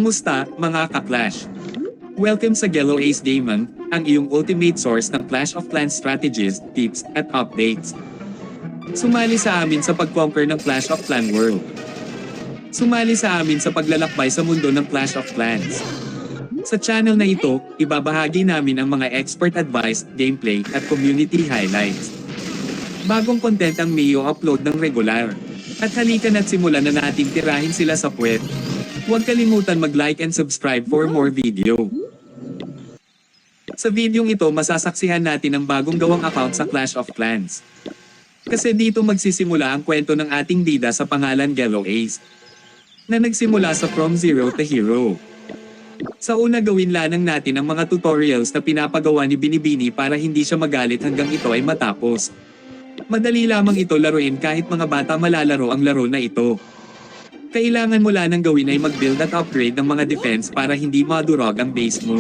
Kumusta, mga ka-Clash? Welcome sa Yellow Ace Gaming, ang iyong ultimate source ng Clash of Clans strategies, tips, at updates. Sumali sa amin sa pag-conquer ng Clash of Clan World. Sumali sa amin sa paglalakbay sa mundo ng Clash of Clans. Sa channel na ito, ibabahagi namin ang mga expert advice, gameplay, at community highlights. Bagong content ang may upload ng regular. At halika na't simulan na natin tirahin sila sa puwet. Huwag kalimutan mag-like and subscribe for more video. Sa videong ito masasaksihan natin ang bagong gawang account sa Clash of Clans. Kasi dito magsisimula ang kwento ng ating bida sa pangalan Yellow Ace, na nagsimula sa From Zero to Hero. Sa una gawin lanang natin ang mga tutorials na pinapagawa ni Binibini para hindi siya magalit hanggang ito ay matapos. Madali lamang ito laruin kahit mga bata malalaro ang laro na ito. Kailangan mo lanang gawin ay mag-build at upgrade ng mga defense para hindi madurog ang base mo.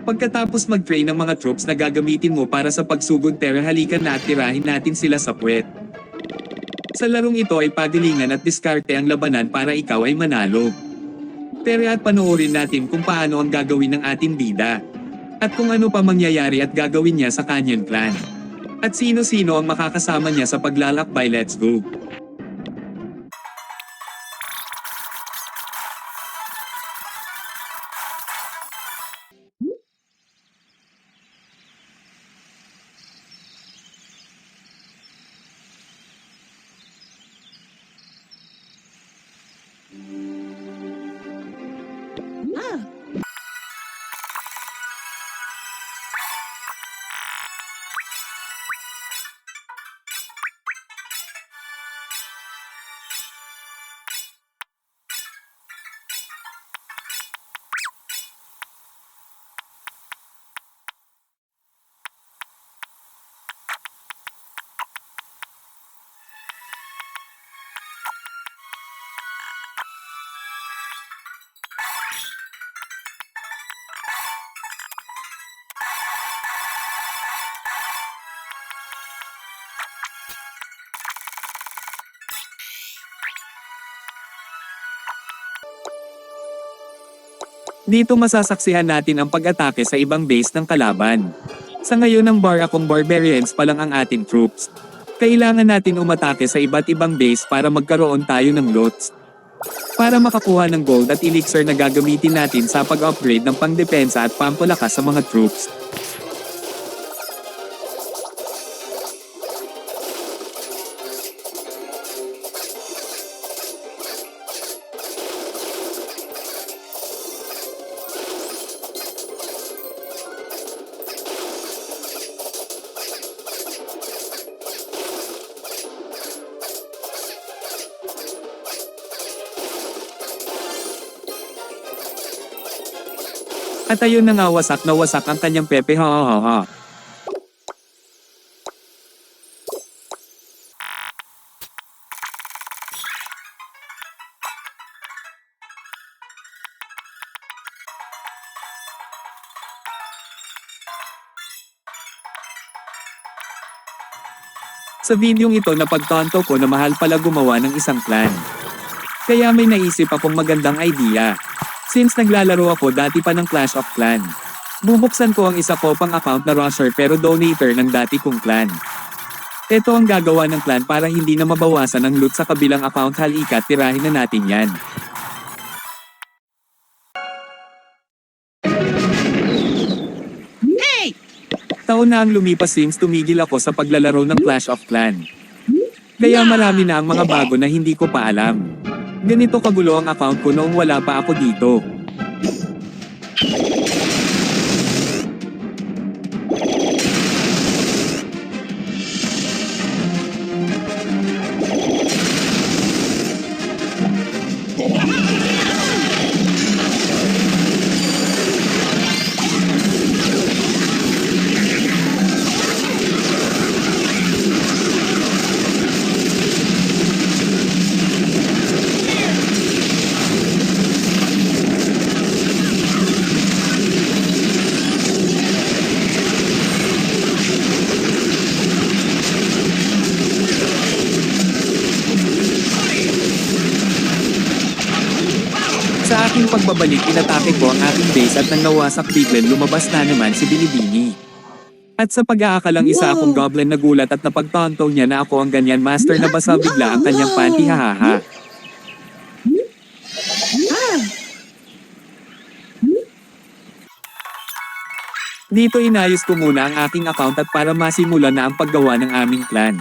Pagkatapos mag-train ng mga troops na gagamitin mo para sa pagsugod halika na at tirahin natin sila sa puwet. Sa larong ito ay pagalingan at diskarte ang labanan para ikaw ay manalo. Pero at panoorin natin kung paano ang gagawin ng ating bida. At kung ano pa mangyayari at gagawin niya sa Canyon Clan. At sino-sino ang makakasama niya sa paglalakbay. Let's go! Dito masasaksihan natin ang pag-atake sa ibang base ng kalaban. Sa ngayon ang akong barbarians pa lang ang ating troops. Kailangan natin umatake sa iba't ibang base para magkaroon tayo ng loots. Para makakuha ng gold at elixir na gagamitin natin sa pag-upgrade ng pangdepensa at pampalakas sa mga troops. At ayun na nga wasak na wasak ang kanyang pepe ha ha ha. Sa videong ito napagtanto ko na mahal pala gumawa ng isang clan. Kaya may naisip akong magandang idea. Since naglalaro ako dati pa ng Clash of Clan, bubuksan ko ang isa ko pang account na rusher pero donator ng dati kong clan. Ito ang gagawa ng clan para hindi na mabawasan ang loot sa kabilang account. Halika tirahin na natin yan. Hey! Taon na ang lumipas since tumigil ako sa paglalaro ng Clash of Clan. Kaya marami na ang mga bago na hindi ko pa alam. Ganito kagulo ang account ko noong wala pa ako dito. pagbabalik inatake ko ang aking base at nang nawasak biglen lumabas na naman si Bilibini. At sa pag-aakalang isa akong goblin nagulat at napagtanto niya na ako ang ganyan master na basa bigla ang kanyang panty hahaha. Dito inayos ko muna ang aking account at para masimulan na ang paggawa ng aming clan.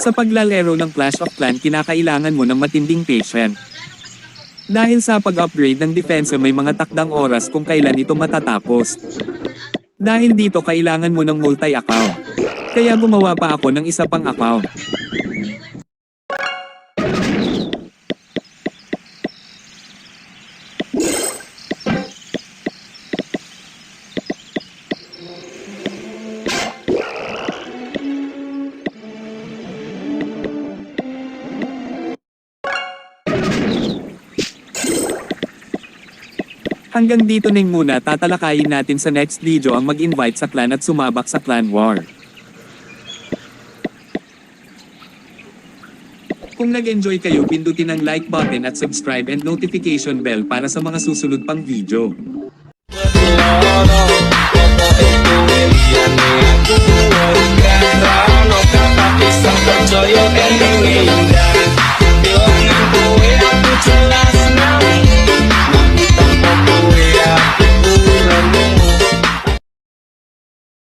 Sa paglalaro ng Clash of Clans kinakailangan mo ng matinding patience. Dahil sa pag-upgrade ng depensa may mga takdang oras kung kailan ito matatapos. Dahil dito kailangan mo ng multi-account. Kaya gumawa pa ako ng isa pang account. Hanggang dito ning muna tatalakayin natin sa next video ang mag-invite sa clan at sumabak sa clan war. Kung nag-enjoy kayo pindutin ang like button at subscribe and notification bell para sa mga susunod pang video.